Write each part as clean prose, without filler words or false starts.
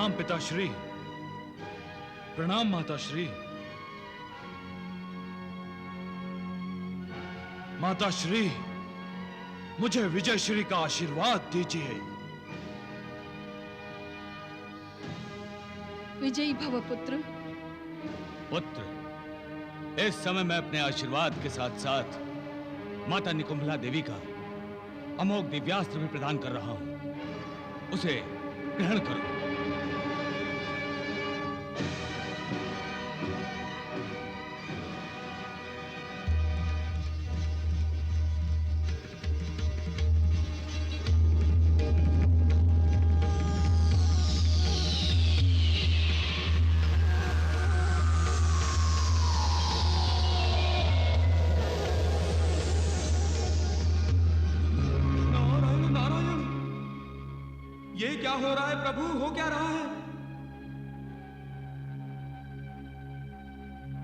प्रणाम पिताश्री। प्रणाम माताश्री। माताश्री, मुझे विजयश्री का आशीर्वाद दीजिए। विजयी भव पुत्र। पुत्र, इस समय मैं अपने आशीर्वाद के साथ साथ माता निकुंभला देवी का अमोघ दिव्यास्त्र भी प्रदान कर रहा हूं। उसे ग्रहण करो। ये क्या हो रहा है प्रभु? हो क्या रहा है?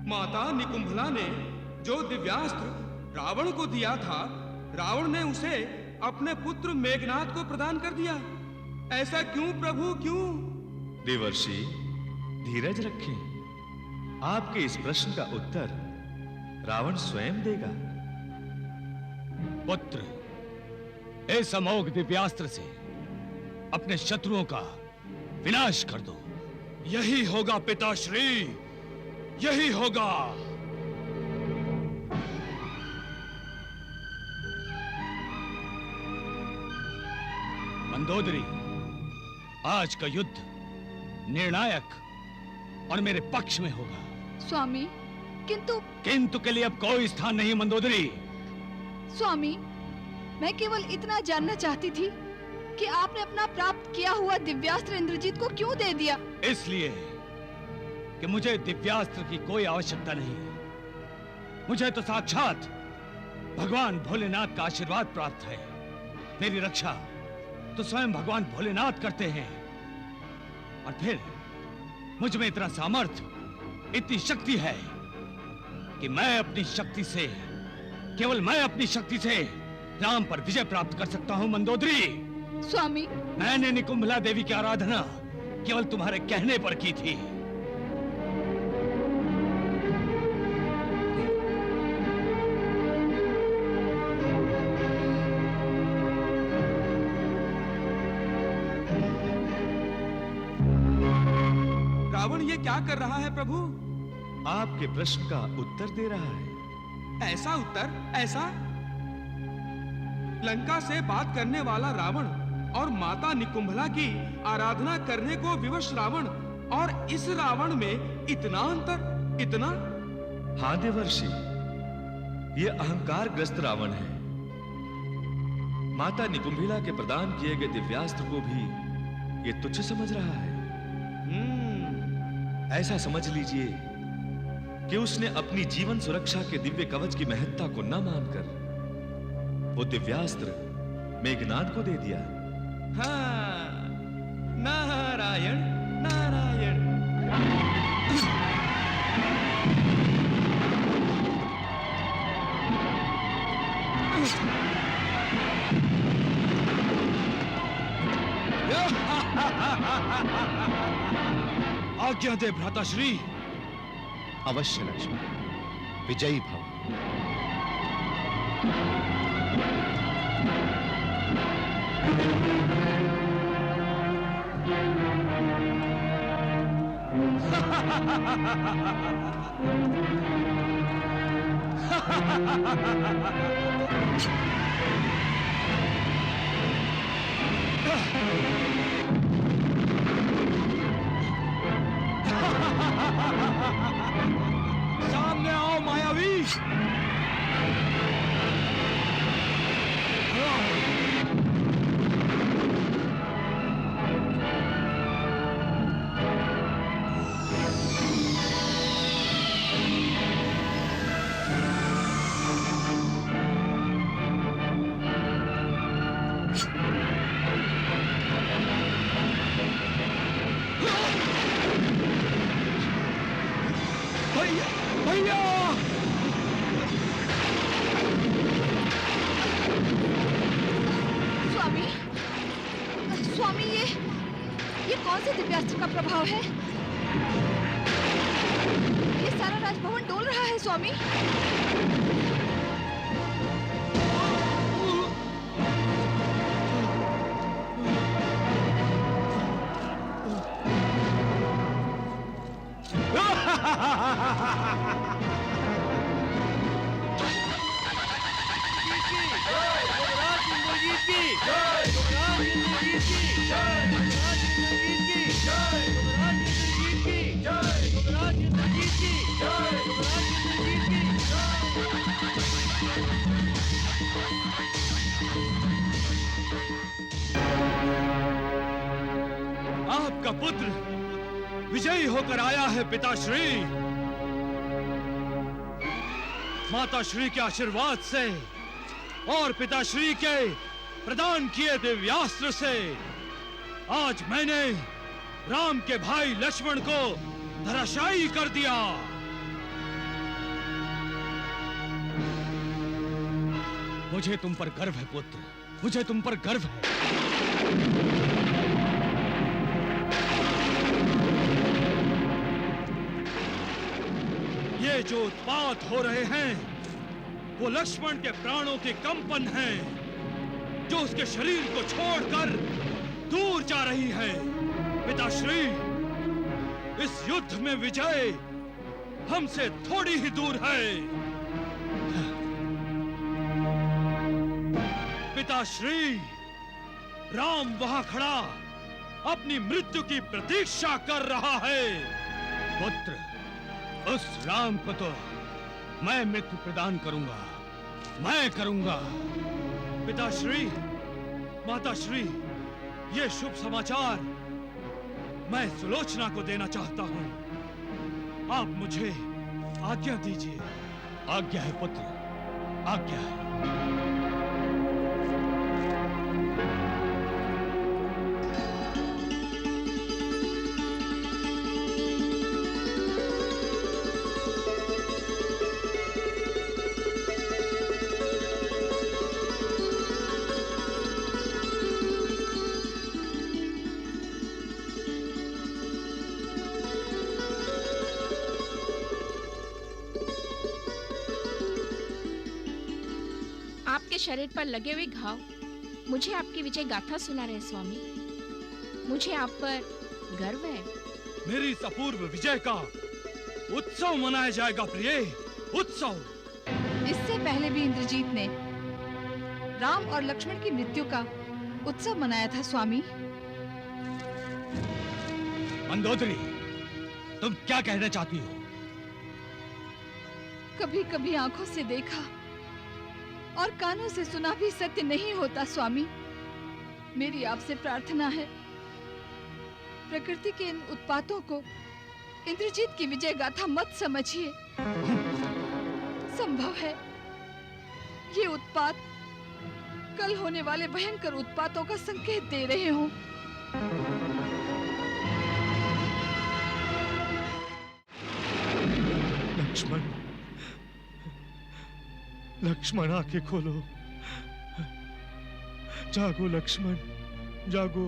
माता निकुंभला ने जो दिव्यास्त्र रावण को दिया था, रावण ने उसे अपने पुत्र मेघनाद को प्रदान कर दिया। ऐसा क्यों प्रभु, क्यों? देवर्षि, धीरज रखें। आपके इस प्रश्न का उत्तर रावण स्वयं देगा। पुत्र, इस अमोघ दिव्यास्त्र से अपने शत्रुओं का विनाश कर दो। यही होगा पिताश्री, यही होगा। मंदोदरी, आज का युद्ध निर्णायक और मेरे पक्ष में होगा। स्वामी, किंतु के लिए अब कोई स्थान नहीं मंदोदरी। स्वामी, मैं केवल इतना जानना चाहती थी कि आपने अपना प्राप्त किया हुआ दिव्यास्त्र इंद्रजीत को क्यों दे दिया? इसलिए कि मुझे दिव्यास्त्र की कोई आवश्यकता नहीं। मुझे तो साक्षात भगवान भोलेनाथ का आशीर्वाद प्राप्त है। मेरी रक्षा तो स्वयं भगवान भोलेनाथ करते हैं। और फिर मुझ में इतना सामर्थ्य, इतनी शक्ति है कि मैं अपनी शक्ति से, केवल मैं अपनी शक्ति से राम पर विजय प्राप्त कर सकता हूं। मंदोदरी, स्वामी, मैंने निकुंभला देवी की आराधना केवल तुम्हारे कहने पर की थी। रावण ये क्या कर रहा है प्रभु? आपके प्रश्न का उत्तर दे रहा है। ऐसा उत्तर? ऐसा? लंका से बात करने वाला रावण और माता निकुंभला की आराधना करने को विवश रावण, और इस रावण में इतना अंतर, इतना? हाँ देवर्षि, ये अहंकारग्रस्त रावण है। माता निकुंभिला के प्रदान किए गए दिव्यास्त्र को भी ये तुच्छ समझ रहा है। ऐसा समझ लीजिए कि उसने अपनी जीवन सुरक्षा के दिव्य कवच की महत्ता को न मानकर वो दिव्यास्त्र मेघनाद को दे दिया। हाँ, नारायण नारायण। आज्ञा दे भ्राताश्री। अवश्य लक्ष्मण, विजयी भव। सामने आओ मायावी। भैया, स्वामी, स्वामी, ये कौन से दिव्यास्त्र दिव्यास्त्र का प्रभाव है। ये सारा राजभवन डोल रहा है स्वामी। आपका पुत्र विजयी होकर आया है पिताश्री। माताश्री के आशीर्वाद से और पिताश्री के प्रदान किए दिव्यास्त्र से आज मैंने राम के भाई लक्ष्मण को धराशायी कर दिया। मुझे तुम पर गर्व है पुत्र, मुझे तुम पर गर्व है। ये जो उत्पात हो रहे हैं वो लक्ष्मण के प्राणों के कंपन हैं, जो उसके शरीर को छोड़कर दूर जा रही है। पिताश्री, इस युद्ध में विजय हमसे थोड़ी ही दूर है। पिताश्री, राम वहां खड़ा अपनी मृत्यु की प्रतीक्षा कर रहा है। पुत्र, उस राम को तो मैं मृत्यु प्रदान करूंगा, मैं करूंगा। पिताश्री, माताश्री, ये शुभ समाचार मैं सुलोचना को देना चाहता हूं। आप मुझे आज्ञा दीजिए। आज्ञा है पुत्र, आज्ञा है। आपके शरीर पर लगे हुए घाव मुझे आपकी विजय गाथा सुना रहे स्वामी। मुझे आप पर गर्व है। मेरी इस अपूर्व विजय का उत्सव मनाया जाएगा प्रिय, उत्सव। इससे पहले भी इंद्रजीत ने राम और लक्ष्मण की मृत्यु का उत्सव मनाया था स्वामी। मंदोदरी, तुम क्या कहना चाहती हो? कभी कभी आंखों से देखा और कानों से सुना भी सत्य नहीं होता स्वामी। मेरी आपसे प्रार्थना है, प्रकृति के इन उत्पातों को इंद्रजीत की विजय गाथा मत समझिए। संभव है ये उत्पात कल होने वाले भयंकर उत्पातों का संकेत दे रहे हों। लक्ष्मण, लक्ष्मण आंखें खोलो। जागो लक्ष्मण, जागो।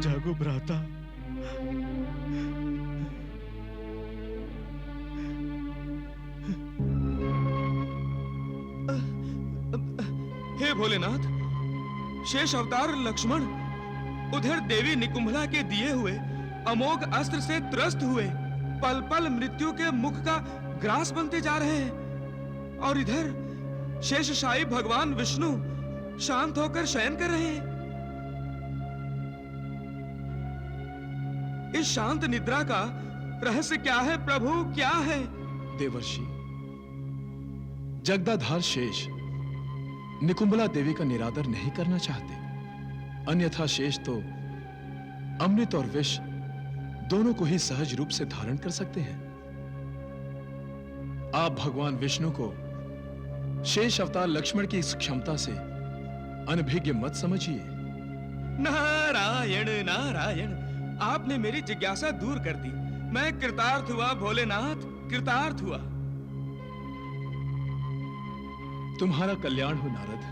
जागो भ्राता। हे भोलेनाथ, शेष अवतार लक्ष्मण उधर देवी निकुंभला के दिए हुए अमोघ अस्त्र से त्रस्त हुए पल पल मृत्यु के मुख का ग्रास बनते जा रहे हैं, और इधर शेषशायी भगवान विष्णु शांत होकर शयन कर रहे हैं। इस शांत निद्रा का रहस्य क्या है प्रभु, क्या है? देवर्षि, जगदाधार शेष निकुंभला देवी का निरादर नहीं करना चाहते, अन्यथा शेष तो अमृत और विष दोनों को ही सहज रूप से धारण कर सकते हैं। आप भगवान विष्णु को शेष अवतार लक्ष्मण की इस क्षमता से अनभिज्ञ मत समझिए। नारायण नारायण, आपने मेरी जिज्ञासा दूर कर दी। मैं कृतार्थ हुआ भोलेनाथ, कृतार्थ हुआ। तुम्हारा कल्याण हो नारद।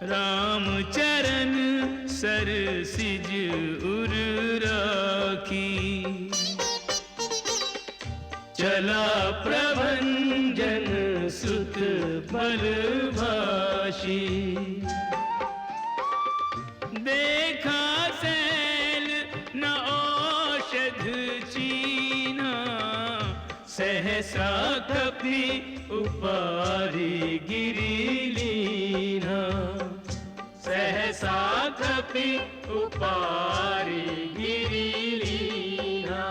राम चरण सर सिज उर राखी, चला प्रभंजन सुत बलभाषी। देखा सैल न औषध चीना, सहसा कपि उपारी गिरी लीना। सहसा कपि उपारी गिरी लीना।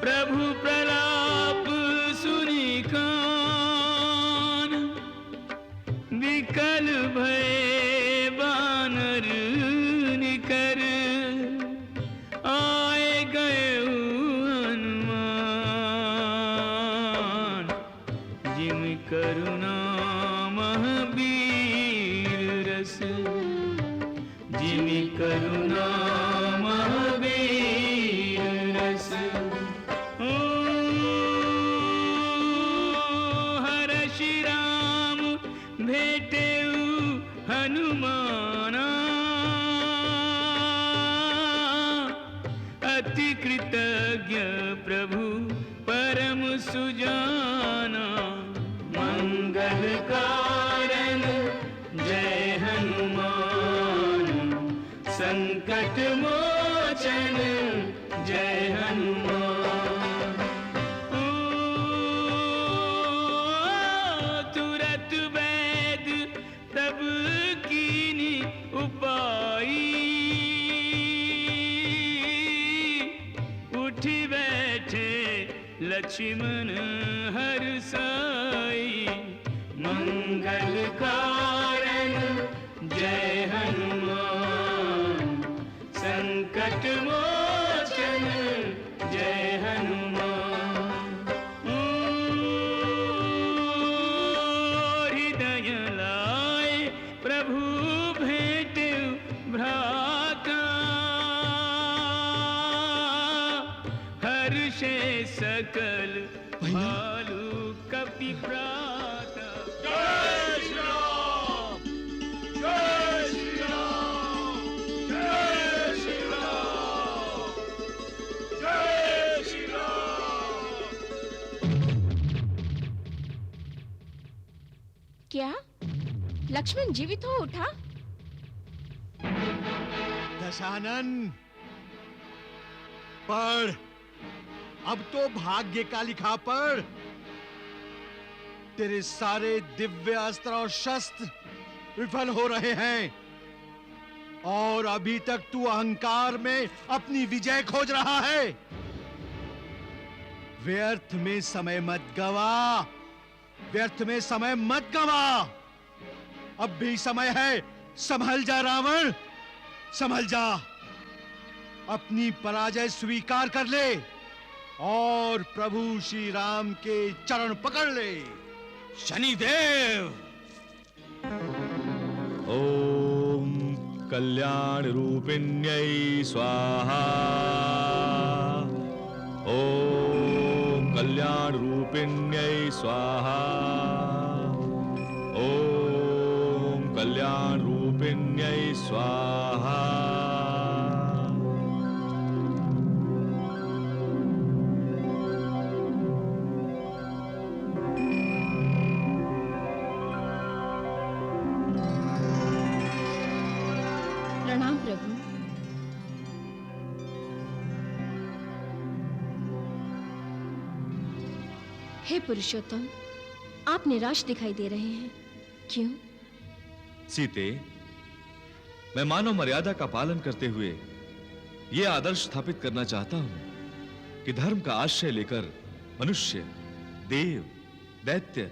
प्रभु प्रलाप सुनि कान, विकल भय बानर निकर। आए गए हनुमान, जिम करुणा महावीर रस। जिम करुणा महावीर रस। हर्षि राम भेटेउ हनुमाना, अति कृतज्ञ प्रभु परम सुजाना। मंगल कारण जय हनुमान, संकट मोचन जय हनुमान। तुरत वैद तब कीनी उपाई, उठ बैठे लक्ष्मण हर्षाई। मंगल कारण जय हनुमान, संकट मोचन जय हनुमान। हृदय लाए प्रभु भेटे भ्राता, हर्षे सकल भालू कपि प्राता। जय श्री राम, जय श्री राम, जय श्री राम, जय श्री राम। क्या लक्ष्मण जीवित हो उठा? दशानन, पढ़, अब तो भाग्य का लिखा पढ़। तेरे सारे दिव्य अस्त्र और शस्त्र विफल हो रहे हैं और अभी तक तू अहंकार में अपनी विजय खोज रहा है। व्यर्थ में समय मत गवा, व्यर्थ में समय मत गवा। अब भी समय है, संभल जा रावण, संभल जा। अपनी पराजय स्वीकार कर ले और प्रभु श्री राम के चरण पकड़ ले। शनिदेव! ओम कल्याण रूपिण्यै स्वाहा। ओम कल्याण रूपिण्यै स्वाहा। ओम कल्याण रूपिण्यै स्वाहा। प्रणाम प्रभु। हे पुरुषोत्तम, आप निराश दिखाई दे रहे हैं, क्यों? सीते, मैं मानव मर्यादा का पालन करते हुए यह आदर्श स्थापित करना चाहता हूं कि धर्म का आश्रय लेकर मनुष्य, देव, दैत्य,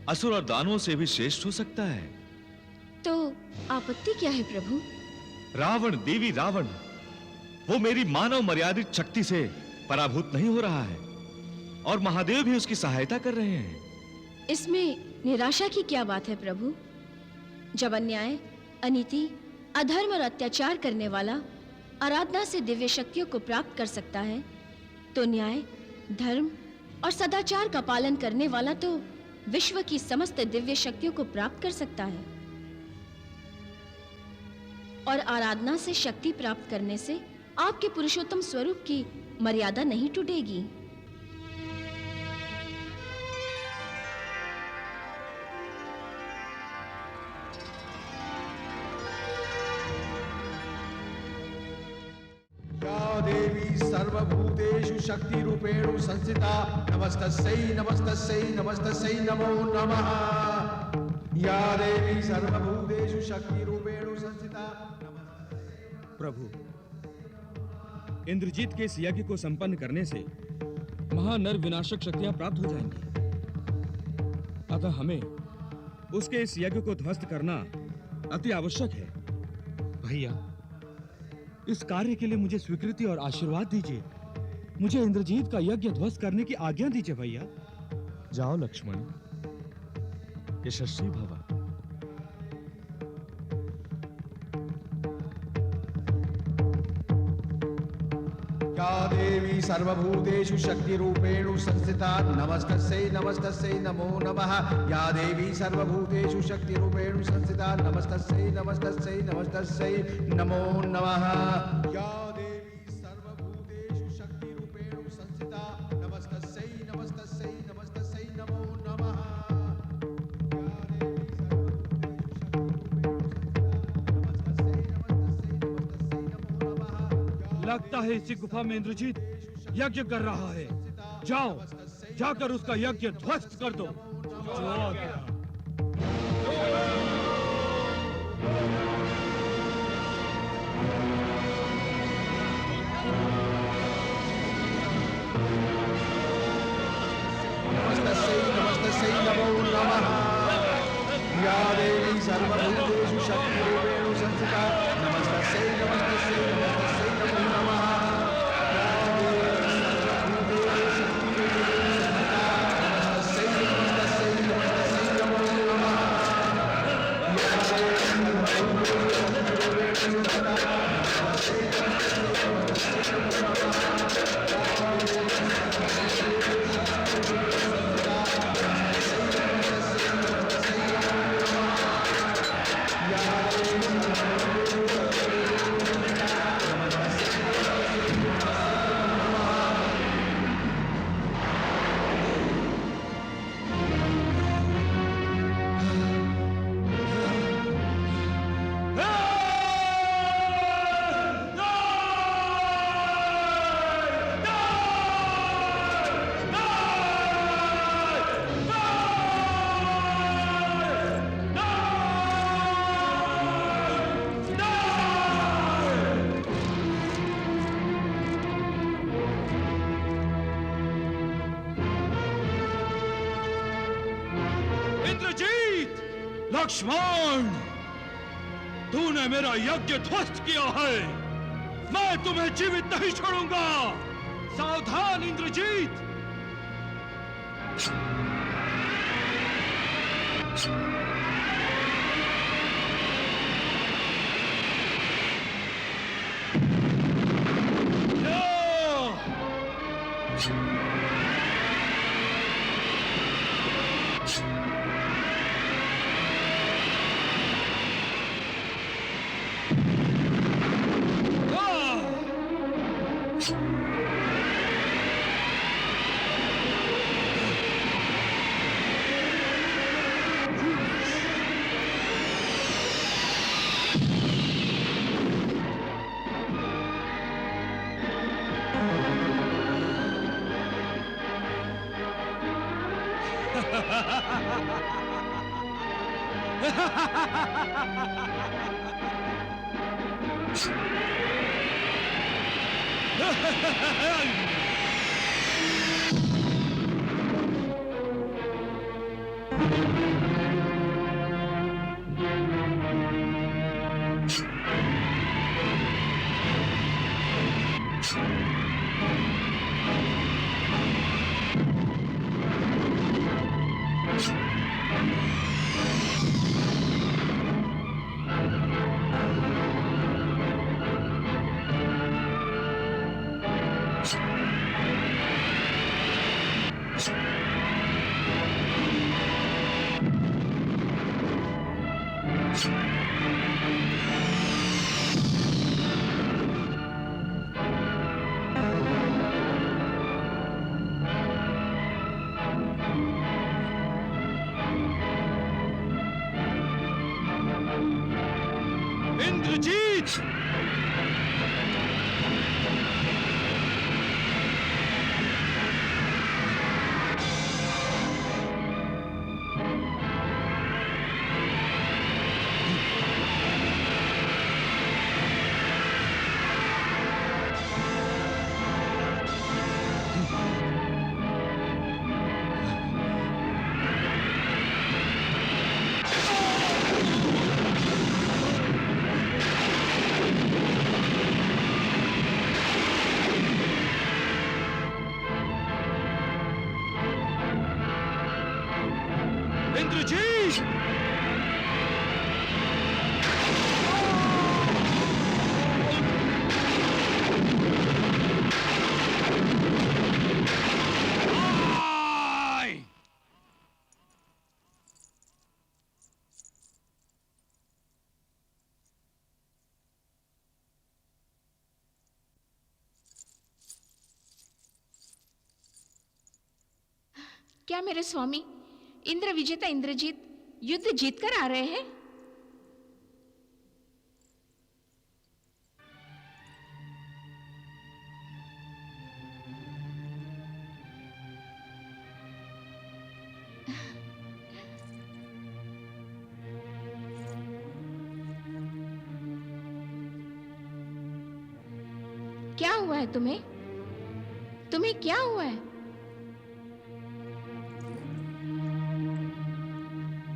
असुर और दानवों से भी श्रेष्ठ हो सकता है। तो आपत्ति क्या है प्रभु? रावण, देवी रावण, वो मेरी मानव मर्यादित शक्ति से पराभूत नहीं हो रहा है और महादेव भी उसकी सहायता कर रहे हैं। इसमें निराशा की क्या बात है प्रभु? जब अन्याय, अनीति, अधर्म और अत्याचार करने वाला आराधना से दिव्य शक्तियों को प्राप्त कर सकता है, तो न्याय, धर्म और सदाचार का पालन करने वाला तो विश्व की समस्त दिव्य शक्तियों को प्राप्त कर सकता है। और आराधना से शक्ति प्राप्त करने से आपके पुरुषोत्तम स्वरूप की मर्यादा नहीं टूटेगी। या देवी सर्वभूतेषु शक्ति रूपेण संस्थिता नमस्तस्यै नमस्तस्यै नमस्तस्यै नमो नमः। या देवी सर्वभूतेषु शक्ति रूपेण संस्थिता। प्रभु, इंद्रजीत के इस यज्ञ को संपन्न करने से महानर विनाशक शक्तियां प्राप्त हो जाएंगी, अतः हमें उसके इस यज्ञ को ध्वस्त करना अति आवश्यक है। भैया, इस कार्य के लिए मुझे स्वीकृति और आशीर्वाद दीजिए। मुझे इंद्रजीत का यज्ञ ध्वस्त करने की आज्ञा दीजिए भैया। जाओ लक्ष्मण, यशस्वी भव। या देवी सर्वभूतेषु शक्ति रूपेण संस्थिता नमस्तस्यै नमस्तस्यै नमो नमः। या देवी सर्वभूतेषु शक्ति रूपेण संस्थिता नमस्तस्यै नमस्तस्यै नमस्तस्यै नमो नमः। या देवी सर्वभूतेषु शक्ति रूपेण संस्थिता नमस्तस्यै नमस्तस्यै नमस्तस्यै नमो नमः। लगता है इसी गुफा में इंद्रजीत यज्ञ कर रहा है। जाओ, जाकर उसका यज्ञ ध्वस्त कर दो। नमस्तस्यै नमस्तस्यै नमो नमः। या देवी सर्वभूतेषु शक्ति रूपेण संस्थिता नमस्तस्यै नमस्तस्यै नमस्तस्यै नमो नमः। लक्ष्मण, तूने मेरा यज्ञ ध्वस्त किया है। मैं तुम्हें जीवित नहीं छोड़ूंगा। सावधान इंद्रजीत। इंद्रजीत! इंद्रजीत! क्या मेरे स्वामी इंद्र विजेता इंद्रजीत युद्ध जीतकर आ रहे हैं? क्या हुआ है तुम्हें? तुम्हें क्या हुआ है?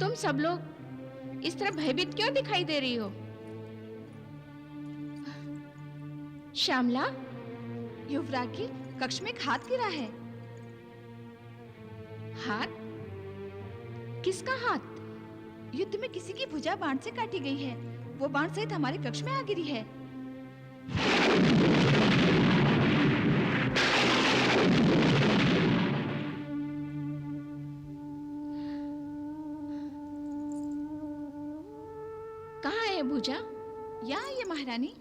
तुम सब लोग इस तरह भयभीत क्यों दिखाई दे रही हो? श्यामला, युवरागी, कक्ष में एक हाथ गिरा है। हाथ? किसका हाथ? युद्ध में किसी की भुजा बाण से काटी गई है। वो बाण सहित हमारे कक्ष में आ गिरी है। कहाँ है भुजा? यहाँ ये महारानी।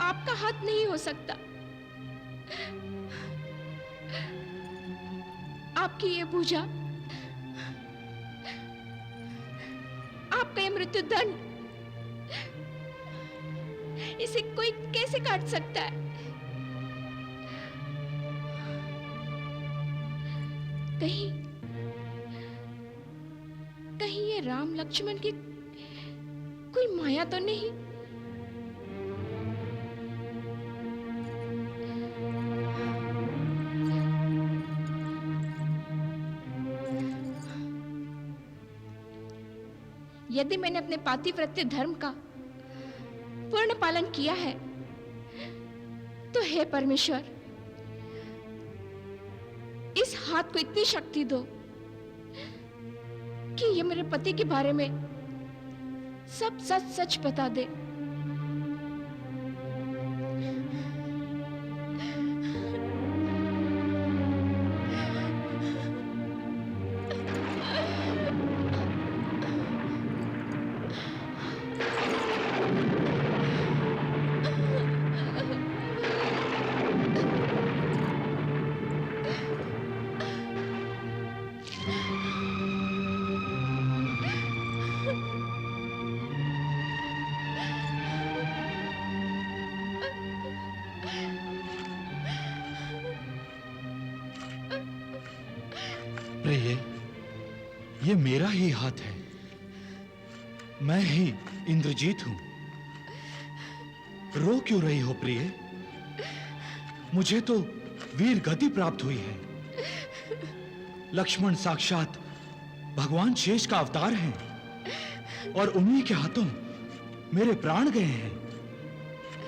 आपका हाथ नहीं हो सकता। आपकी ये भुजा, आपका ये मृत्यु दंड, इसे कोई कैसे काट सकता है? कहीं कहीं ये राम लक्ष्मण की कोई माया तो नहीं? यदि मैंने अपने पातिव्रत्य धर्म का पूर्ण पालन किया है तो हे परमेश्वर, इस हाथ को इतनी शक्ति दो कि ये मेरे पति के बारे में सब सच सच बता दे। प्रिय, ये मेरा ही हाथ है। मैं ही इंद्रजीत हूं। रो क्यों रही हो प्रिय? मुझे तो वीर गति प्राप्त हुई है। लक्ष्मण साक्षात भगवान शेष का अवतार हैं और उन्हीं के हाथों मेरे प्राण गए हैं।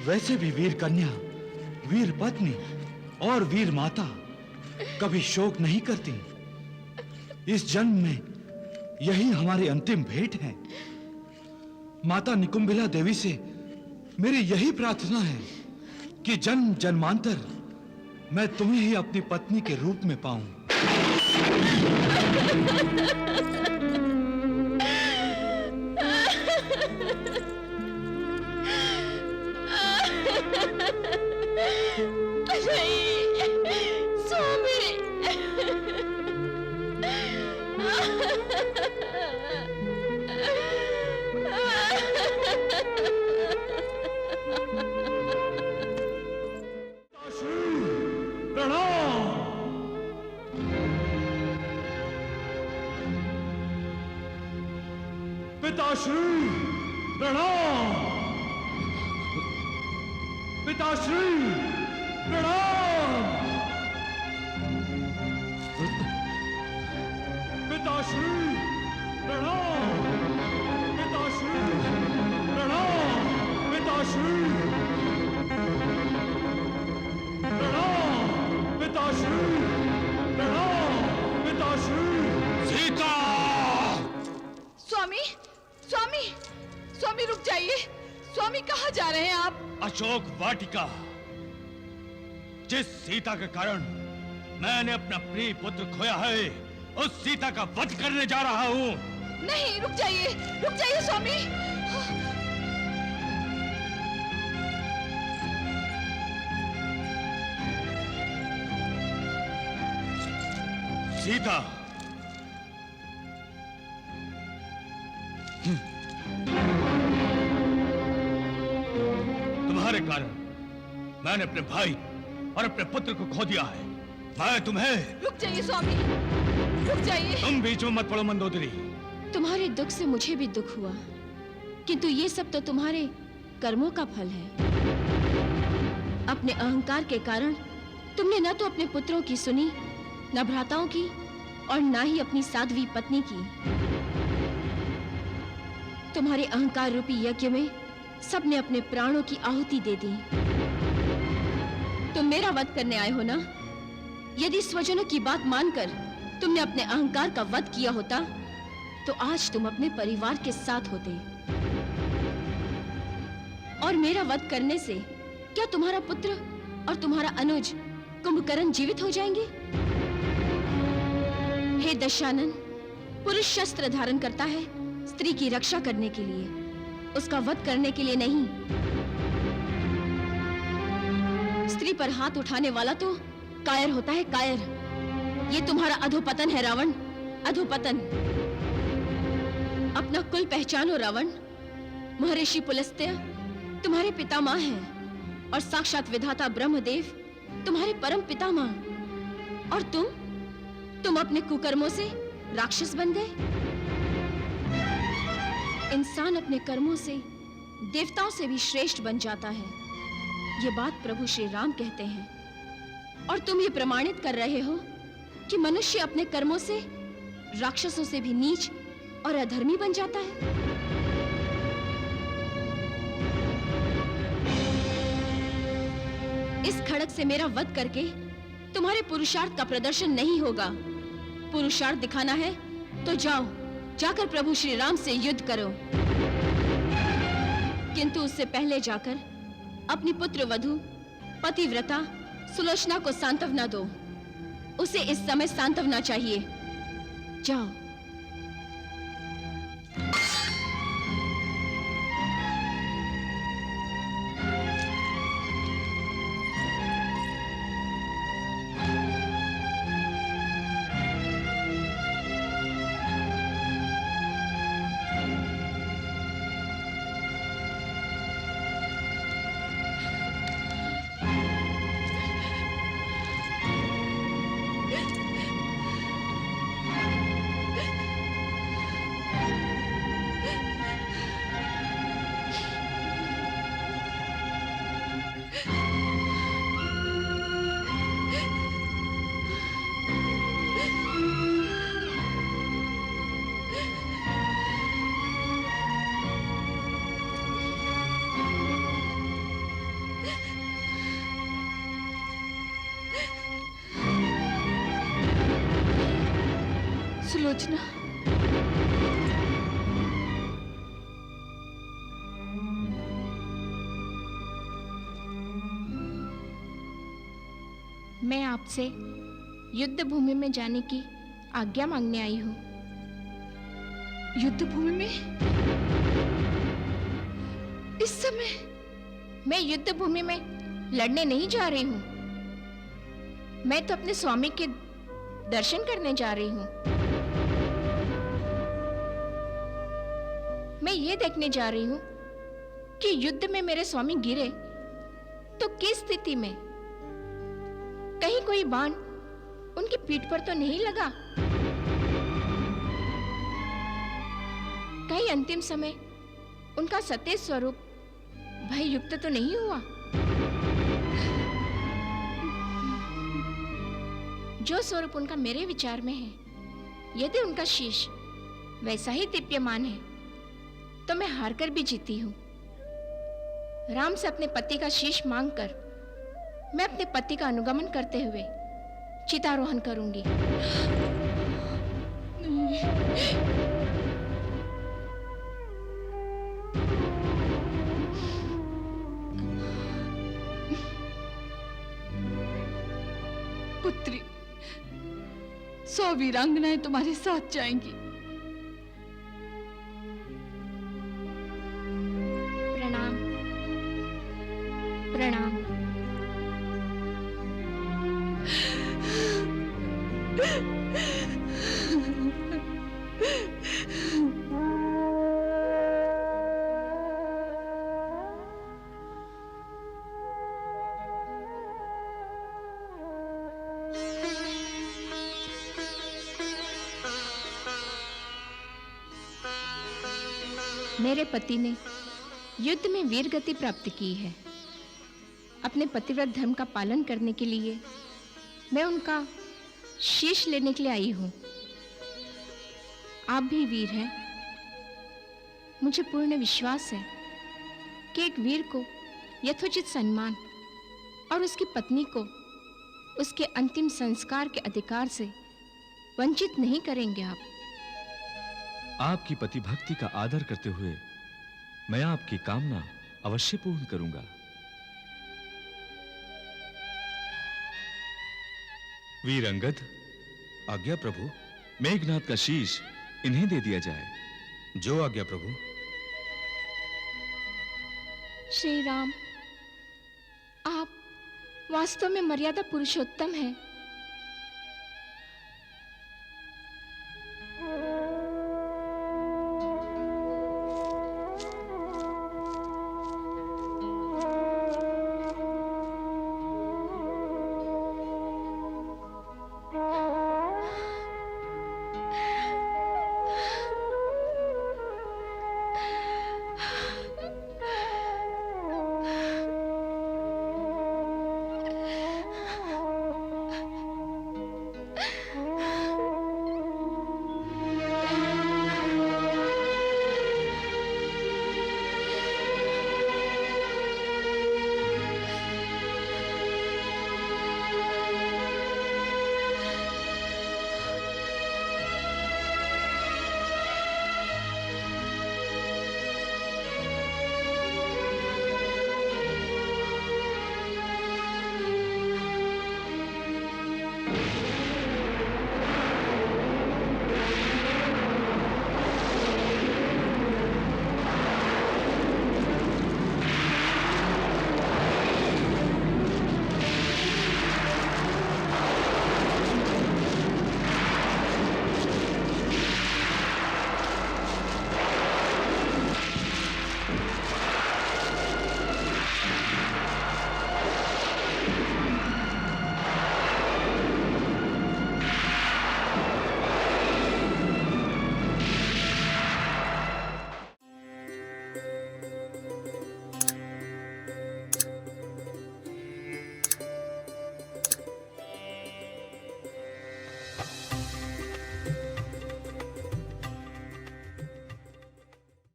वैसे भी वीर कन्या, वीर पत्नी और वीर माता कभी शोक नहीं करती। इस जन्म में यही हमारी अंतिम भेंट है। माता निकुंभिला देवी से मेरी यही प्रार्थना है कि जन्म जन्मांतर मैं तुम्हें ही अपनी पत्नी के रूप में पाऊं। पिताश्री प्रणाम। पिताश्री प्रणाम। पिताश्री प्रणाम। पिताश्री प्रणाम। पिताश्री प्रणाम। पिताश्री प्रणाम। पिताश्री। सीता! स्वामी, स्वामी, स्वामी रुक जाइए। स्वामी कहाँ जा रहे हैं आप? अशोक वाटिका। जिस सीता के कारण मैंने अपना प्रिय पुत्र खोया है, उस सीता का वध करने जा रहा हूँ। नहीं, रुक जाइए स्वामी। सीता, तुम्हारे कारण मैंने अपने भाई और अपने पुत्र को खो दिया है। मैं तुम्हें... रुक जाइए स्वामी, रुक जाइए। तुम बीच में मत पड़ो मंदोदरी। तुम्हारे दुख से मुझे भी दुख हुआ, किंतु ये सब तो तुम्हारे कर्मों का फल है। अपने अहंकार के कारण तुमने न तो अपने पुत्रों की सुनी, न भ्राताओं की, और न ही अपनी साध्वी पत्नी की। तुम्हारे अहंकार रूपी यज्ञ में सबने अपने प्राणों की आहुति दे दी। तुम मेरा वध करने आए हो ना? यदि स्वजनों की बात मानकर तुमने अपने अहंकार का वध किया होता तो आज तुम अपने परिवार के साथ होते। और मेरा वध करने से क्या तुम्हारा पुत्र और तुम्हारा अनुज कुंभकर्ण जीवित हो जाएंगे? हे दशानन, पुरुष शस्त्र धारण करता है स्त्री की रक्षा करने के लिए, उसका वध करने के लिए नहीं। स्त्री पर हाथ उठाने वाला तो कायर होता है, कायर। ये तुम्हारा अधोपतन है रावण, अधोपतन। अपना कुल पहचानो रावण। महर्षि पुलस्त्य तुम्हारे पितामह हैं और साक्षात विधाता ब्रह्मदेव तुम्हारे परम पितामह। और तुम अपने कुकर्मों से राक्षस बन गए। इंसान अपने कर्मों से देवताओं से भी श्रेष्ठ बन जाता है, ये बात प्रभु श्री राम कहते हैं। और तुम ये प्रमाणित कर रहे हो कि मनुष्य अपने कर्मों से राक्षसों से भी नीच और अधर्मी बन जाता है। इस खड़ग से मेरा वध करके तुम्हारे पुरुषार्थ का प्रदर्शन नहीं होगा। पुरुषार्थ दिखाना है तो जाओ, जाकर प्रभु श्री राम से युद्ध करो। किंतु उससे पहले जाकर अपनी पुत्र वधू पतिव्रता सुलोचना को सांत्वना दो। उसे इस समय सांत्वना चाहिए। जाओ। सुलोचना, मैं आपसे युद्ध भूमि में जाने की आज्ञा मांगने आई हूँ। युद्ध भूमि में? इस समय? मैं युद्ध भूमि में लड़ने नहीं जा रही हूँ। मैं तो अपने स्वामी के दर्शन करने जा रही हूँ। मैं ये देखने जा रही हूँ कि युद्ध में मेरे स्वामी गिरे तो किस स्थिति में, कहीं कोई बाण उनकी पीठ पर तो नहीं लगा, कहीं अंतिम समय उनका सत्य स्वरूप भय युक्त तो नहीं हुआ। जो स्वरूप उनका मेरे विचार में है, यदि उनका शीश वैसा ही दीप्यमान है तो मैं हारकर भी जीती हूँ। राम से अपने पति का शीश मांगकर मैं अपने पति का अनुगमन करते हुए चितारोहण करूंगी। पुत्री, 100 वीरांगनाएं तुम्हारे साथ जाएंगी। प्रणाम, प्रणाम। मेरे पति ने युद्ध में वीर गति प्राप्त की है। अपने पतिव्रत धर्म का पालन करने के लिए मैं उनका शीश लेने के लिए आई हूं। आप भी वीर हैं। मुझे पूर्ण विश्वास है कि एक वीर को यथोचित सम्मान और उसकी पत्नी को उसके अंतिम संस्कार के अधिकार से वंचित नहीं करेंगे आप। आपकी पति भक्ति का आदर करते हुए मैं आपकी कामना अवश्य पूर्ण करूंगा। वीर अंगद, आज्ञा प्रभु। मेघनाथ का शीश इन्हें दे दिया जाए। जो आज्ञा प्रभु। श्री राम, आप वास्तव में मर्यादा पुरुषोत्तम है।